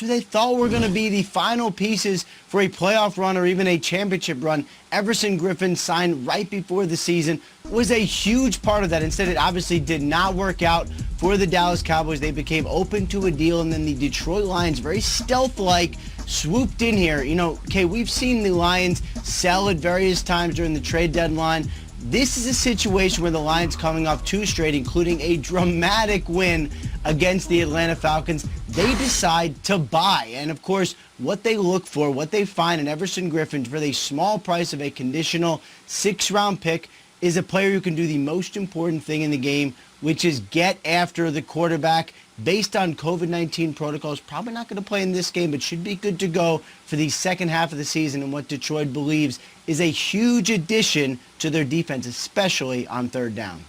who they thought were going to be the final pieces for a playoff run or even a championship run. Everson Griffin signed right before the season was a huge part of that. Instead, it obviously did not work out for the Dallas Cowboys. They became open to a deal, and then the Detroit Lions, very stealth-like, swooped in here. You know, Kay, we've seen the Lions sell at various times during the trade deadline. This is a situation where the Lions, coming off 2 straight, including a dramatic win against the Atlanta Falcons, they decide to buy. And of course, what they look for, what they find in Everson Griffin for the small price of a conditional 6th-round pick is a player who can do the most important thing in the game, which is get after the quarterback. Based on COVID-19 protocols, probably not going to play in this game, but should be good to go for the second half of the season, and what Detroit believes is a huge addition to their defense, especially on 3rd down.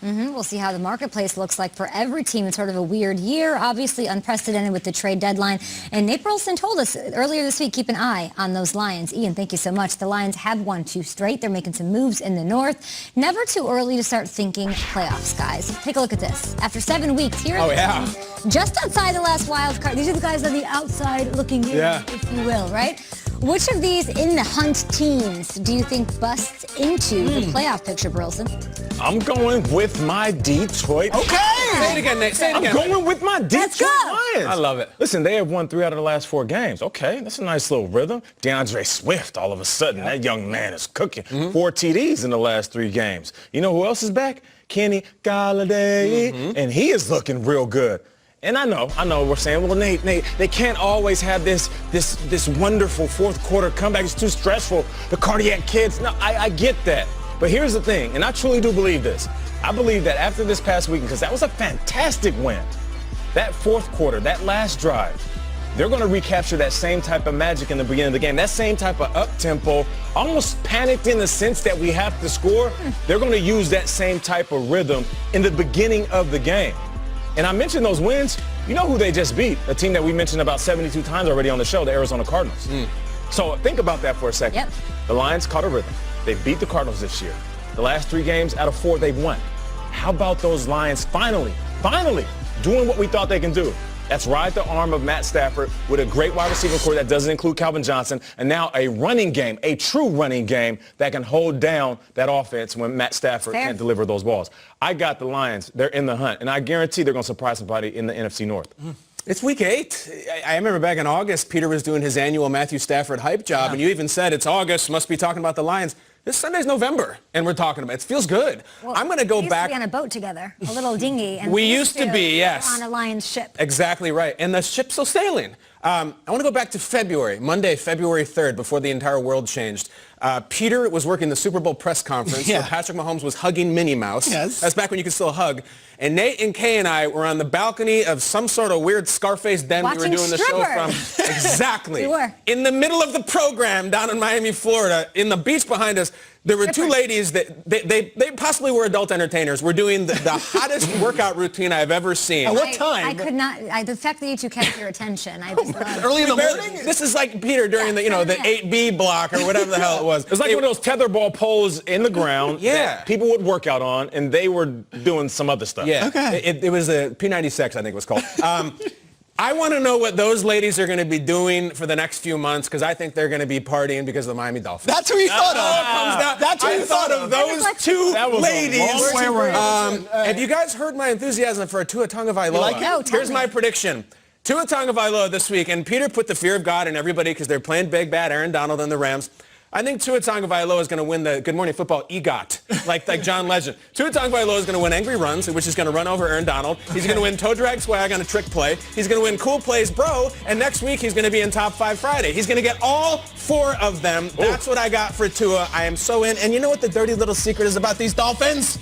We'll see how the marketplace looks like for every team. It's sort of a weird year, obviously unprecedented with the trade deadline. And Nate Burleson told us earlier this week, keep an eye on those Lions. Ian, thank you so much. The Lions have won 2 straight. They're making some moves in the North. Never too early to start thinking playoffs, guys. Take a look at this. After 7 weeks, here are just outside the last wild card. These are the guys on the outside looking in, if you will, right? Which of these in the hunt teams do you think busts into the playoff picture, Burleson? I'm going with my Detroit. Okay! Say it again, Nate. Say it again. I'm going with my Detroit Lions. I love it. Listen, they have won 3 out of the last 4 games. Okay, that's a nice little rhythm. DeAndre Swift, all of a sudden, that young man is cooking. 4 TDs in the last 3 games. You know who else is back? Kenny Galladay, and he is looking real good. And I know, we're saying, well, Nate, they can't always have this wonderful 4th quarter comeback. It's too stressful. The cardiac kids. No, I get that. But here's the thing, and I truly do believe this. I believe that after this past weekend, because that was a fantastic win, that 4th quarter, that last drive, they're going to recapture that same type of magic in the beginning of the game, that same type of up-tempo, almost panicked in the sense that we have to score. They're going to use that same type of rhythm in the beginning of the game. And I mentioned those wins. You know who they just beat? A team that we mentioned about 72 times already on the show, the Arizona Cardinals. So think about that for a second. Yep. The Lions caught a rhythm. They beat the Cardinals this year. The last 3 games out of 4 they've won. How about those Lions finally doing what we thought they can do? That's ride the arm of Matt Stafford with a great wide receiver core that doesn't include Calvin Johnson, and now a running game, a true running game that can hold down that offense when Matt Stafford can't deliver those balls. I got the Lions. They're in the hunt, and I guarantee they're going to surprise somebody in the NFC North. It's week 8. I remember back in August, Peter was doing his annual Matthew Stafford hype job, and you even said it's August, must be talking about the Lions. This Sunday's November, and we're talking about it. It feels good. Well, I'm going to go back. We used to be on a boat together, a little dinghy. And we used to be, yes. On a Lions ship. Exactly right. And the ship's still sailing. I want to go back to February, Monday, February 3rd, before the entire world changed. Peter was working the Super Bowl press conference where Patrick Mahomes was hugging Minnie Mouse. Yes. That's back when you could still hug. And Nate and Kay and I were on the balcony of some sort of weird Scarface den we were doing the show from. Exactly. We were. In the middle of the program down in Miami, Florida, in the beach behind us, there were 2 ladies that they possibly were adult entertainers. We're doing the hottest workout routine I've ever seen. At what time? I could not. The fact that you 2 kept your attention, I just love. Early in the morning? This is like Peter during the 8B block or whatever the hell it was. It was like one of those tetherball poles in the ground that people would work out on, and they were doing some other stuff. Yeah. Okay. It was a P96, I think it was called. I want to know what those ladies are going to be doing for the next few months, because I think they're going to be partying because of the Miami Dolphins. That's who you thought of. That's who you thought of. Those 2 ladies. Have you guys heard my enthusiasm for Tua Tagovailoa? Like No, tell Here's me. my prediction. Tua Tagovailoa this week, and Peter put the fear of God in everybody because they're playing big, bad Aaron Donald and the Rams. I think Tua Tagovailoa is going to win the Good Morning Football EGOT, like John Legend. Tua Tagovailoa is going to win Angry Runs, which is going to run over Aaron Donald. He's going to win Toe Drag Swag on a trick play. He's going to win Cool Plays Bro, and next week he's going to be in Top 5 Friday. He's going to get all 4 of them. That's what I got for Tua. I am so in. And you know what the dirty little secret is about these Dolphins?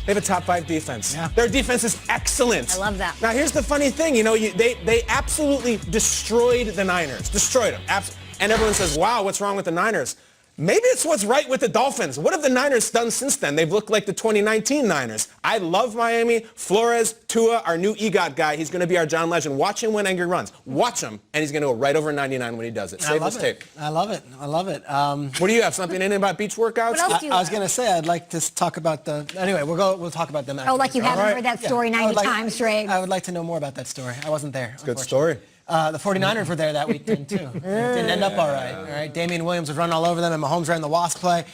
They have a top 5 defense. Yeah. Their defense is excellent. I love that. Now, here's the funny thing. They absolutely destroyed the Niners. Destroyed them. And everyone says, wow, what's wrong with the Niners? Maybe it's what's right with the Dolphins. What have the Niners done since then? They've looked like the 2019 Niners. I love Miami. Flores, Tua, our new EGOT guy. He's going to be our John Legend. Watch him when Anger runs. Watch him, and he's going to go right over 99 when he does it. Save this tape. I love it. I love it. What do you have? Something in about beach workouts? What else do you I was going to say I'd like to talk about the. Anyway, we'll talk about them. Oh, like you haven't heard that story 90 times straight. I would like to know more about that story. I wasn't there. Good story. The 49ers were there that weekend, too. It didn't end up all right. Damian Williams was running all over them, and Mahomes ran the Wasp play.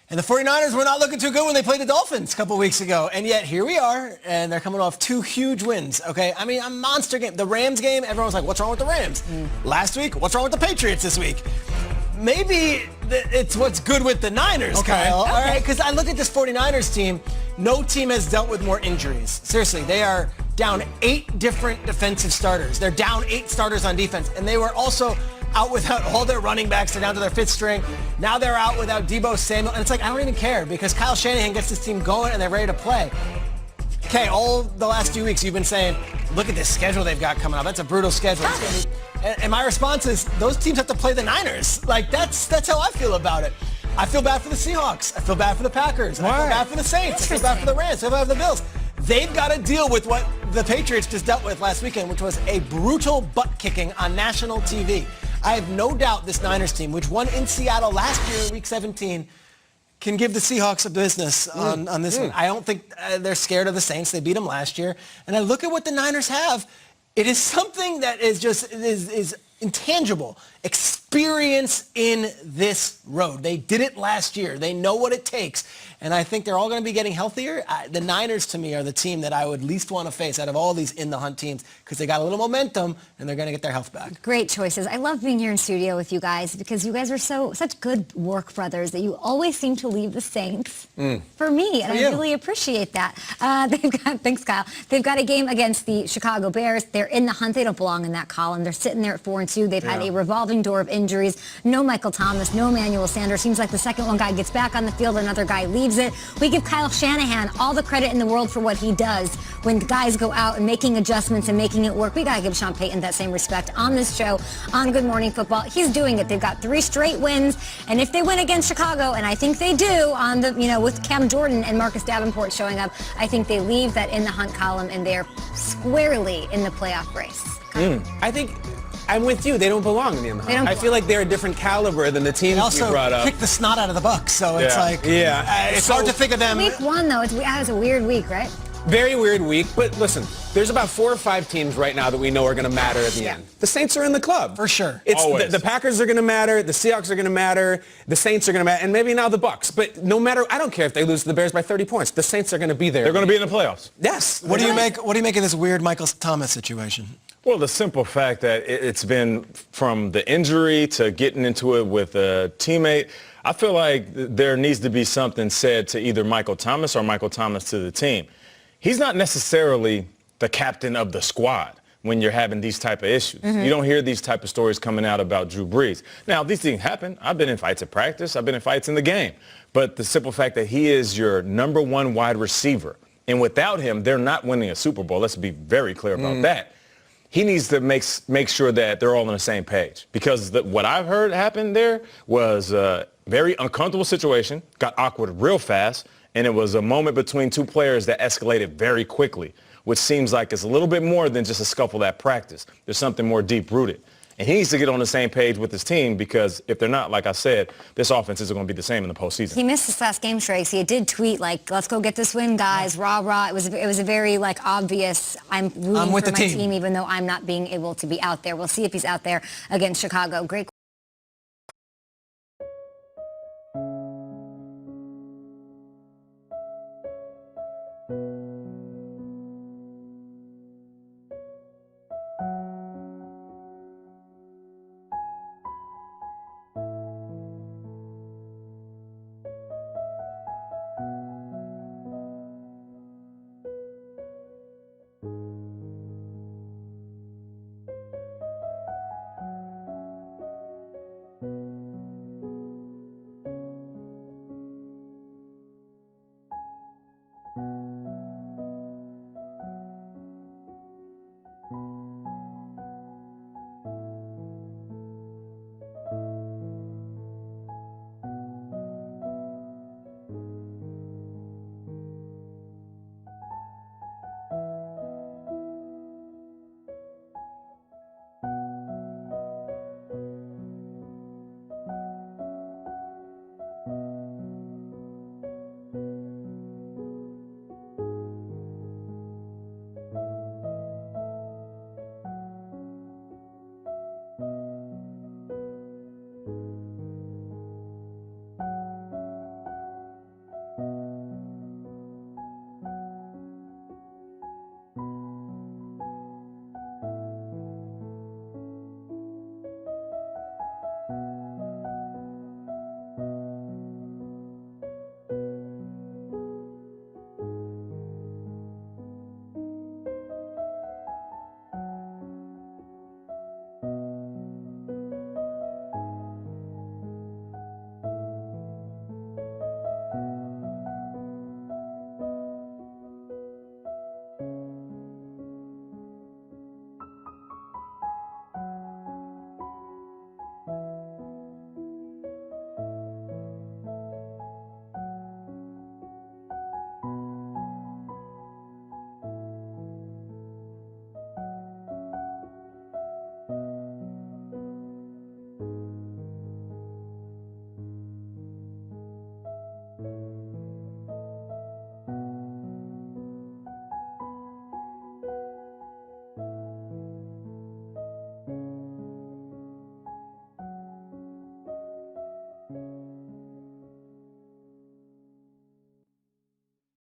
And the 49ers were not looking too good when they played the Dolphins a couple weeks ago. And yet, here we are, and they're coming off 2 huge wins, okay? I mean, a monster game. The Rams game, everyone was like, what's wrong with the Rams? Last week, what's wrong with the Patriots this week? Maybe it's what's good with the Niners, Kyle. All right, because I look at this 49ers team. No team has dealt with more injuries. Seriously, they are down 8 different defensive starters. They're down 8 starters on defense, and they were also out without all their running backs. They're down to their 5th string. Now they're out without Deebo Samuel, and it's like, I don't even care because Kyle Shanahan gets this team going and they're ready to play. Okay, all the last few weeks you've been saying, look at this schedule they've got coming up. That's a brutal schedule. And my response is, those teams have to play the Niners. Like, that's how I feel about it. I feel bad for the Seahawks. I feel bad for the Packers. I feel bad for the Saints. I feel bad for the Rams. I feel bad for the Bills. They've got to deal with what the Patriots just dealt with last weekend, which was a brutal butt-kicking on national TV. I have no doubt this Niners team, which won in Seattle last year, Week 17, can give the Seahawks a business on this one. I don't think they're scared of the Saints. They beat them last year. And I look at what the Niners have. It is something that is just is intangible. Experience in this road. They did it last year. They know what it takes. And I think they're all going to be getting healthier. The Niners, to me, are the team that I would least want to face out of all these in-the-hunt teams because they got a little momentum and they're going to get their health back. Great choices. I love being here in studio with you guys because you guys are such good work brothers that you always seem to leave the Saints for me, and I really appreciate that. Thanks, Kyle. They've got a game against the Chicago Bears. They're in the hunt. They don't belong in that column. They're sitting there at 4-2. They've had a revolving door of injuries. No Michael Thomas, no Emmanuel Sanders. Seems like the second one guy gets back on the field, another guy leaves it. We give Kyle Shanahan all the credit in the world for what he does when guys go out and making adjustments and making it work. We got to give Sean Payton that same respect on this show, on Good Morning Football. He's doing it. They've got 3 straight wins, and if they win against Chicago, and I think they do, on the with Cam Jordan and Marcus Davenport showing up, I think they leave that in the hunt column and they're squarely in the playoff race. I think I'm with you. They don't belong in the hunt. I feel like they're a different caliber than the teams you brought up. Kick the snot out of the Bucs, so it's like it's hard to think of them. Week 1 though, it was a weird week, right? Very weird week, but listen, there's about 4 or 5 teams right now that we know are going to matter at the end. The Saints are in the club. For sure. It's the Packers are going to matter, the Seahawks are going to matter, the Saints are going to matter, and maybe now the Bucs. But no matter, I don't care if they lose to the Bears by 30 points. The Saints are going to be there. They're going to be in the playoffs. Yes. What do you make of this weird Michael Thomas situation? Well, the simple fact that it's been from the injury to getting into it with a teammate, I feel like there needs to be something said to either Michael Thomas or Michael Thomas to the team. He's not necessarily the captain of the squad when you're having these type of issues. You don't hear these type of stories coming out about Drew Brees. Now, these things happen. I've been in fights at practice. I've been in fights in the game. But the simple fact that he is your number 1 wide receiver, and without him, they're not winning a Super Bowl. Let's be very clear about that. He needs to make sure that they're all on the same page, because what I've heard happen there was a very uncomfortable situation, got awkward real fast, and it was a moment between 2 players that escalated very quickly, which seems like it's a little bit more than just a scuffle at practice. There's something more deep-rooted. And he needs to get on the same page with his team, because if they're not, like I said, this offense isn't going to be the same in the postseason. He missed his last game, Trace. He did tweet, like, let's go get this win, guys, rah, rah. It was a very, obvious, I'm rooting for my team, even though I'm not being able to be out there. We'll see if he's out there against Chicago. Great